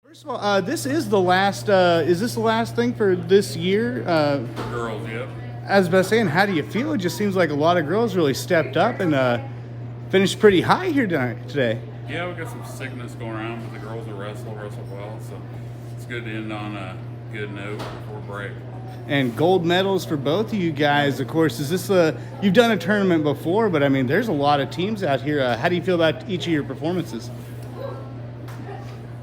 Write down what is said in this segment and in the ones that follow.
First of all, this is the last. Is this the last thing for this year? Girls, yep. I was about saying, how do you feel? It just seems like a lot of girls really stepped up and finished pretty high here today. Yeah, we got some sickness going around, but the girls will wrestle well, so it's good to end on a good note before break. And gold medals for both of you guys. Of course, is this you've done a tournament before, but I mean, there's a lot of teams out here. How do you feel about each of your performances?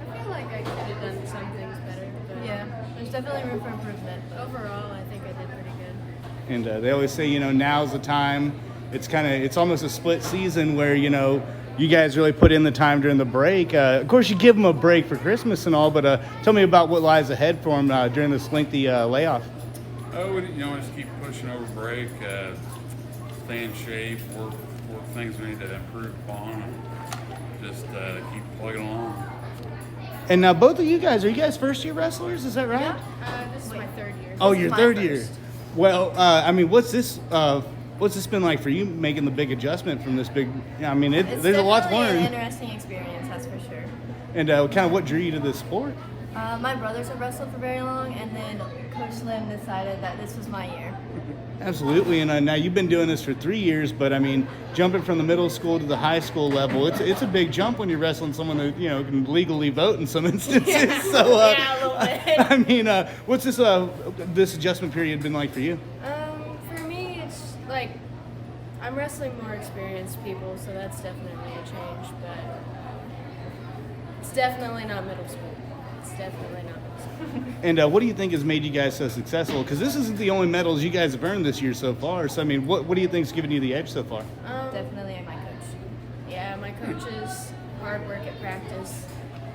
I feel like I could have done some things better. But yeah, there's definitely room for improvement. But overall, I think I did pretty good. And they always say, now's the time. It's almost a split season where, you guys really put in the time during the break. Of course, you give them a break for Christmas and all, but tell me about what lies ahead for them during this lengthy layoff. Oh, just keep pushing over break, stay in shape, work things we need to improve upon, and just keep plugging along. And now both of you guys, are you guys first-year wrestlers? Is that right? Yeah. This is my third year. Oh, This is your my third first. year. Well, what's this been like for you, making the big adjustment from this big? There's a lot to learn. It's definitely an interesting experience, that's for sure. And kind of what drew you to this sport? My brothers have wrestled for very long, and then Coach Slim decided that this was my year. Absolutely, and now you've been doing this for 3 years, but I mean, jumping from the middle school to the high school level, it's a big jump when you're wrestling someone that can legally vote in some instances. Yeah. So, Yeah, a little bit. I mean, what's this adjustment period been like for you? For me, it's like I'm wrestling more experienced people, so that's definitely a change. But it's definitely not middle school. It's definitely not middle school. And what do you think has made you guys so successful? Because this isn't the only medals you guys have earned this year so far. So, I mean, what do you think's given you the edge so far? Definitely my coach. Yeah, my coaches, hard work at practice.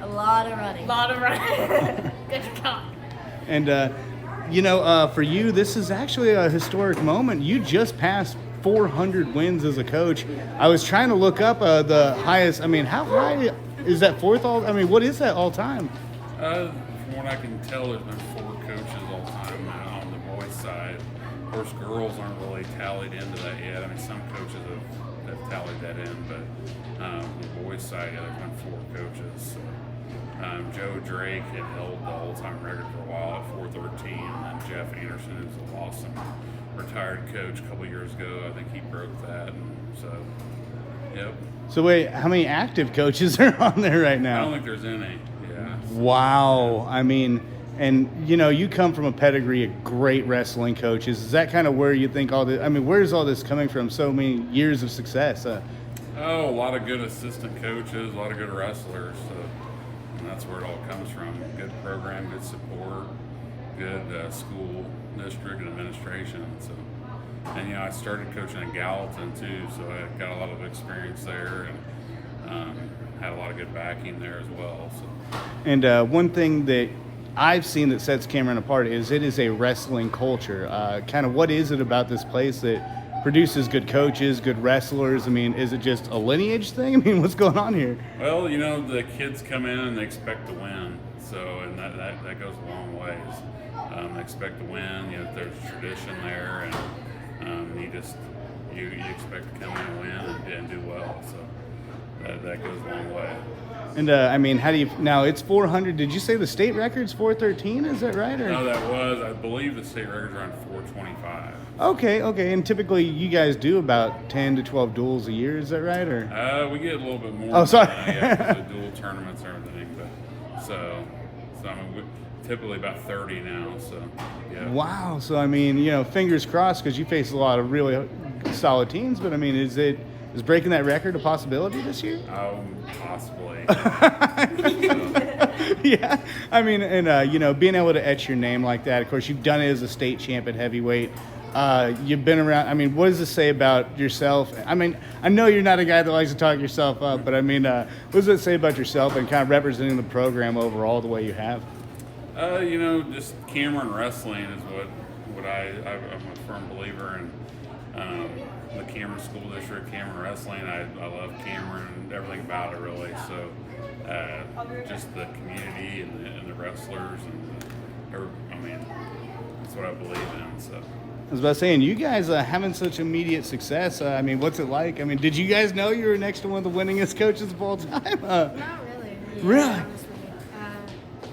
A lot of running. Lot of running. Good God. And, for you, this is actually a historic moment. You just passed 400 wins as a coach. I was trying to look up the highest. I mean, how high is that fourth all? I mean, what is that all time? From what I can tell, there's been 4 coaches all time on the boys' side. Of course, girls aren't really tallied into that yet. I mean, some coaches have tallied that in, but on the boys' side, yeah, there's been 4 coaches. So, Joe Drake had held the all-time record for a while at 413, and then Jeff Anderson, who's an awesome retired coach a couple years ago, I think he broke that. And so, yep. So wait, how many active coaches are on there right I now? don't think there's any. Yeah. Wow. I mean, and you come from a pedigree of great wrestling coaches. Is that kind of where you think all this? I mean, where's all this coming from? So many years of success. Oh, a lot of good assistant coaches, a lot of good wrestlers. So, and that's where it all comes from. Good program, good support, good school, district, and administration. So, and I started coaching at Gallatin too, so I got a lot of experience there and had a lot of good backing there as well. So. And one thing that I've seen that sets Cameron apart is it is a wrestling culture. Kind of what is it about this place that produces good coaches, good wrestlers? I mean, is it just a lineage thing? I mean, what's going on here? Well, the kids come in and they expect to win, so and that goes a long ways. They expect to win. There's tradition there, and you expect to come in and win and do well. So that goes a long way. And I mean, how do you now? It's 400. Did you say the state record's 413? Is that right? Or? No, I believe the state record's around 425. Okay. And typically, you guys do about 10 to 12 duels a year. Is that right? Or We get a little bit more. Oh, sorry. Yeah, the dual tournaments and everything. But so I mean, we're typically about 30 now. So yeah. Wow. So I mean, fingers crossed because you face a lot of really solid teams. But I mean, is breaking that record a possibility this year? Possibly. Yeah, I mean, and being able to etch your name like that. Of course, you've done it as a state champ at heavyweight. You've been around. I mean, what does this say about yourself? I mean, I know you're not a guy that likes to talk yourself up, but I mean, what does it say about yourself and kind of representing the program overall the way you have? Just Cameron wrestling is what I'm a firm believer in. The Cameron School District, Cameron Wrestling. I love Cameron and everything about it, really. So, just the community and the wrestlers that's what I believe in. So. I was about saying, you guys having such immediate success. I mean, what's it like? I mean, did you guys know you were next to one of the winningest coaches of all time? Not really. Really? Honest with you.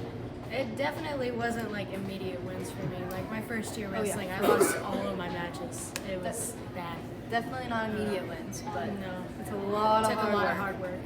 definitely wasn't like immediate wins for me. Like my first year Oh, yeah. wrestling, I lost all of my matches. It was bad. Definitely not immediate wins, but No. it's a lot of Took hard a lot work. of hard work.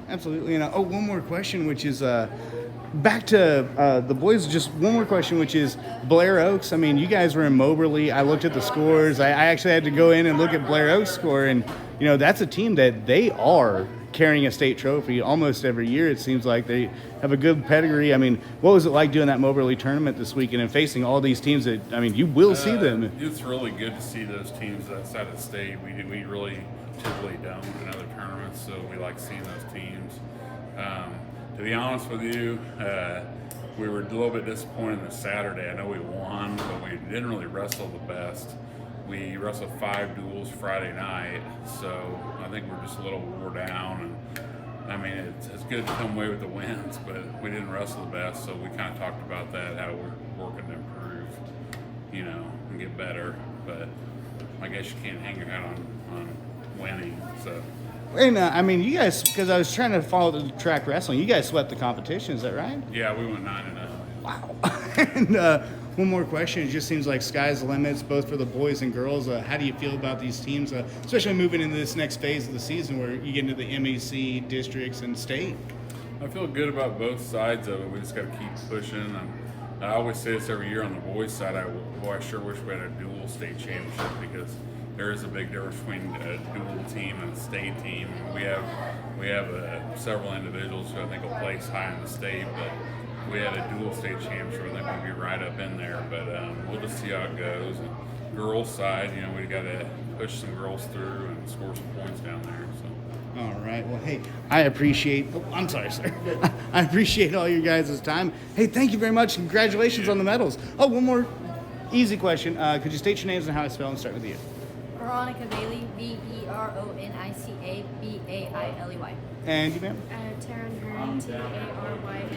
Absolutely. And one more question, which is back to the boys. Just one more question, which is Blair Oaks. I mean, you guys were in Moberly. I looked at the scores. I actually had to go in and look at Blair Oaks' score, and that's a team that they are carrying a state trophy almost every year. It seems like they have a good pedigree. I mean, what was it like doing that Moberly tournament this weekend and facing all these teams that, I mean, you will see them? It's really good to see those teams outside of state. We really typically don't in other tournaments, so we like seeing those teams. To be honest with you, we were a little bit disappointed this Saturday. I know we won, but we didn't really wrestle the best. We wrestled 5 duels Friday night, so I think we're just a little wore down. And I mean, it's good to come away with the wins, but we didn't wrestle the best. So we kind of talked about that, how we're working to improve, and get better. But I guess you can't hang your hat on winning. So And I mean, you guys, because I was trying to follow the track wrestling, you guys swept the competition. Is that right? yeah, we went 9-0. Wow. And one more question. It just seems like sky's the limits, both for the boys and girls. How do you feel about these teams, especially moving into this next phase of the season where you get into the MEC, districts, and state? I feel good about both sides of it. We just got to keep pushing. I always say this every year on the boys' side. I sure wish we had a dual state championship because there is a big difference between a dual team and a state team. We have several individuals who I think will place high in the state, but if we had a dual state championship, I think we'd be right up in there. But we'll just see how it goes. And girls' side, we got to push some girls through and score some points down there. So. All right. Well, hey, I appreciate. Oh, I'm sorry, sir. I appreciate all you guys' time. Hey, thank you very much. Congratulations on the medals. Oh, one more easy question. Could you state your names and how I spell and start with you? Veronica Bailey, Veronica Bailey. And you, ma'am? Taryn Hearn, Tarynhe.